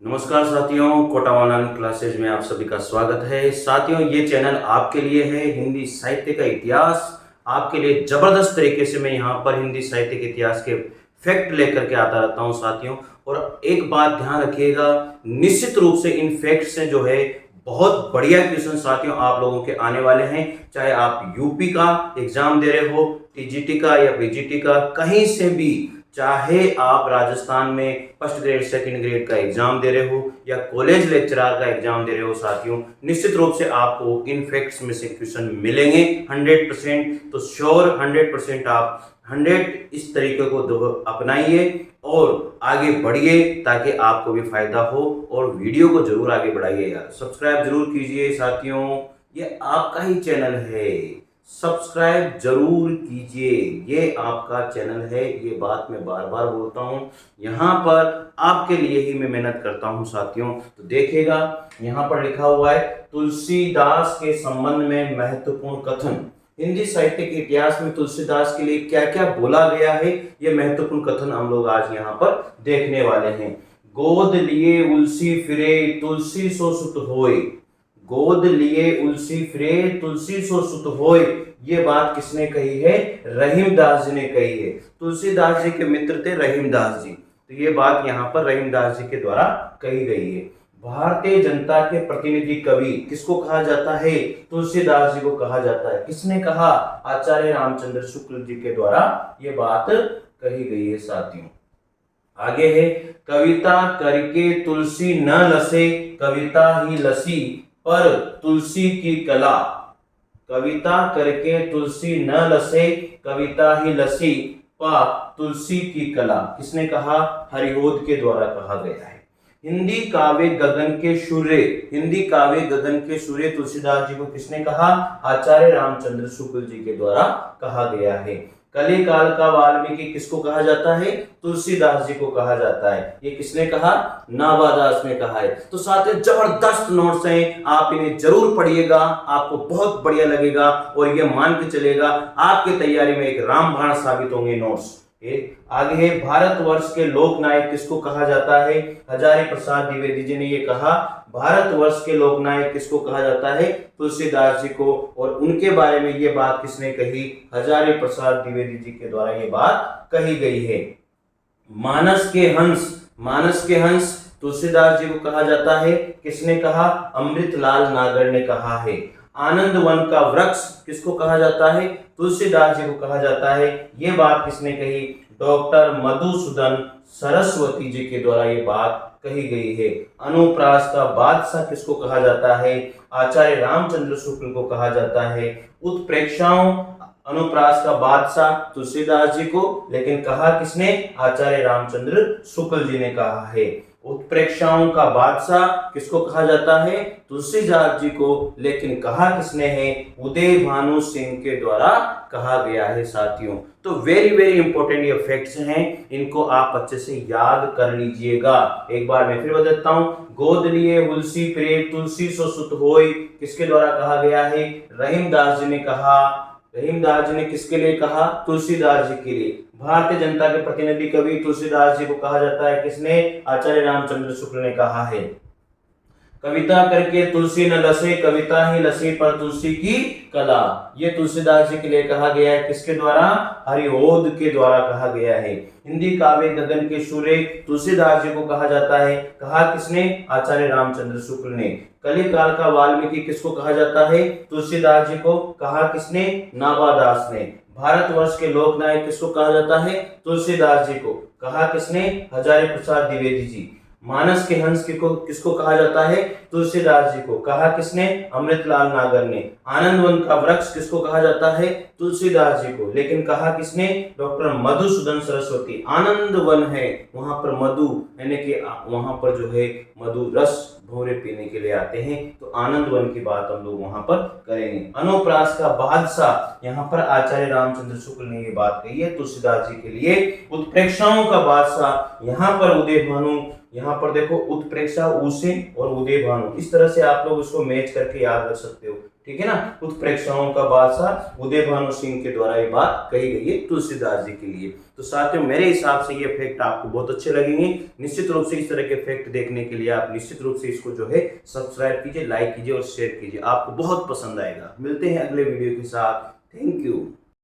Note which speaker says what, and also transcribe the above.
Speaker 1: नमस्कार साथियों, Kota online classes में आप सभी का स्वागत है। साथियों, ये चैनल आपके लिए है। हिंदी साहित्य का इतिहास आपके लिए जबरदस्त तरीके से मैं यहाँ पर हिंदी साहित्य के इतिहास के फैक्ट लेकर के आता रहता हूँ साथियों। और एक बात ध्यान रखिएगा, निश्चित रूप से इन फैक्ट से जो है बहुत बढ़िया क्वेश्चन साथियों आप लोगों के आने वाले हैं। चाहे आप यूपी का एग्जाम दे रहे हो, टीजीटी का या पीजीटी का, कहीं से भी, चाहे आप राजस्थान में फर्स्ट ग्रेड सेकंड ग्रेड का एग्जाम दे रहे हो या कॉलेज लेक्चरर का एग्जाम दे रहे हो साथियों, निश्चित रूप से आपको इन फैक्ट्स में से क्वेश्चन मिलेंगे 100%। तो श्योर 100% आप 100 इस तरीके को अपनाइए और आगे बढ़िए ताकि आपको भी फायदा हो। और वीडियो को जरूर आगे बढ़ाइए यार, सब्सक्राइब जरूर कीजिए साथियों, ये आपका ही चैनल है, सब्सक्राइब जरूर कीजिए, ये आपका चैनल है। ये बात मैं बार बार बोलता हूँ, यहाँ पर आपके लिए ही मैं मेहनत करता हूँ साथियों। तो देखिएगा, यहाँ पर लिखा हुआ है तुलसीदास के संबंध में महत्वपूर्ण कथन। हिंदी साहित्य के इतिहास में तुलसीदास के लिए क्या क्या बोला गया है, ये महत्वपूर्ण कथन हम लोग आज यहाँ पर देखने वाले हैं। गोद लिए उलसी फिरे तुलसी सो सुत होय, गोद लिए उलसी फिरे तुलसी सो सुत होय, ये बात किसने कही है? रहीमदास जी ने कही है। तुलसीदास जी के मित्र थे रहीमदास जी, तो ये बात यहाँ पर रहीमदास जी के द्वारा कही गई है। भारतीय जनता के प्रतिनिधि कवि किसको कहा जाता है? तुलसीदास जी को कहा जाता है। किसने कहा? आचार्य रामचंद्र शुक्ल जी के द्वारा ये बात कही गई है साथियों। आगे है, कविता करके तुलसी न लसे, कविता ही लसी पर तुलसी की कला, कविता करके तुलसी न लसे, कविता ही लसी पर तुलसी की कला, किसने कहा? हरिओद के द्वारा कहा गया है। हिंदी काव्य गगन के सूर्य, हिंदी काव्य गगन के सूर्य तुलसीदास जी को किसने कहा? आचार्य रामचंद्र शुक्ल जी के द्वारा कहा गया है। कली काल का वाल्मीकि किसको कहा जाता है? तुलसीदास जी को कहा जाता है। ये किसने कहा? नाभादास ने कहा है। तो साथियों, जबरदस्त नोट्स हैं, आप इन्हें जरूर पढ़िएगा, आपको बहुत बढ़िया लगेगा और ये मान के चलेगा आपकी तैयारी में एक रामबाण साबित होंगे नोट्स। आगे है, भारतवर्ष के लोकनायक किसको कहा जाता है? हजारी प्रसाद द्विवेदी जी ने ये कहा। भारतवर्ष के लोकनायक किसको कहा जाता है? तुलसीदास जी को। और उनके बारे में ये बात किसने कही? हजारी प्रसाद द्विवेदी जी के द्वारा ये बात कही गई है। मानस के हंस, मानस के हंस तुलसीदास जी को कहा जाता है। किसने कहा? अमृतलाल नागर ने कहा है। आनंद वन का वृक्ष किसको कहा जाता है? तुलसीदास जी को कहा जाता है। ये बात किसने कही? डॉक्टर मधुसूदन सरस्वती जी के द्वारा ये बात कही गई है। अनुप्रास का बादशाह किसको कहा जाता है? आचार्य रामचंद्र शुक्ल को कहा जाता है। उत्प्रेक्षाओं, अनुप्रास का बादशाह तुलसीदास जी को, लेकिन कहा किसने? आचार्य रामचंद्र शुक्ल जी ने कहा है। उत्प्रेक्षाओं का बादशाह किसको कहा जाता है? तुलसीदास जी को, लेकिन कहा किसने है? उदय भानु सिंह के द्वारा कहा गया है साथियों। तो वेरी वेरी इंपॉर्टेंट ये फैक्ट्स हैं, इनको आप अच्छे से याद कर लीजिएगा। एक बार मैं फिर बताता हूं, गोद लिए उलसी फिरे तुलसी सो सुत होय, किसके द्वारा कहा गया है? रहीमदास जी ने कहा। रहीमदास जी ने किसके लिए कहा? तुलसीदास जी के लिए। भारतीय जनता के प्रतिनिधि कवि तुलसीदास जी को कहा जाता है। किसने? आचार्य रामचंद्र शुक्ल ने कहा है। कविता करके तुलसी न लसे, कविता ही लसी पर तुलसी की कला, ये तुलसीदास जी के लिए कहा गया है। किसके द्वारा? हरिओद के द्वारा कहा गया है। हिंदी काव्य गगन के सूर्य तुलसीदास जी को कहा जाता है। कहा किसने? आचार्य रामचंद्र शुक्ल ने। कली काल का वाल्मीकि किसको कहा जाता है? तुलसीदास जी को। कहा किसने? नाभादास ने। भारतवर्ष के लोकनायक किसको कहा जाता है? तुलसीदास जी को। कहा किसने? हजारी प्रसाद द्विवेदी जी। मानस के हंस किसको कहा जाता है? तुलसीदास जी को। कहा किसने? अमृतलाल नागर ने। आनंद वन का वृक्ष किसको कहा जाता है? तुलसीदास जी को, लेकिन कहा किसने? डॉक्टर मधुसूदन सरस्वती। आनंद वन है, वहां पर मधु यानी कि वहां पर जो है मधु रस भौरे पीने के लिए आते हैं, तो आनंद वन की बात हम लोग वहां पर करेंगे। अनुप्रास का बादशाह, यहाँ पर आचार्य रामचंद्र शुक्ल ने ये बात कही है तुलसीदास जी के लिए। उत्प्रेक्षाओं का बादशाह, यहाँ पर उदय भानु, यहाँ पर देखो उत्प्रेक्षा उसे और उदय भानु, इस तरह से आप लोग इसको मैच करके याद रख सकते हो। ठीक है ना। उत्प्रेक्षाओं का बादशाह उदय भानु सिंह के द्वारा ये बात कही गई है तुलसीदास जी के लिए। तो साथियों मेरे हिसाब से ये फैक्ट आपको बहुत अच्छे लगेंगे। निश्चित रूप से इस तरह के फैक्ट देखने के लिए आप निश्चित रूप से इसको जो है सब्सक्राइब कीजिए, लाइक कीजिए और शेयर कीजिए, आपको बहुत पसंद आएगा। मिलते हैं अगले वीडियो के साथ। Thank you.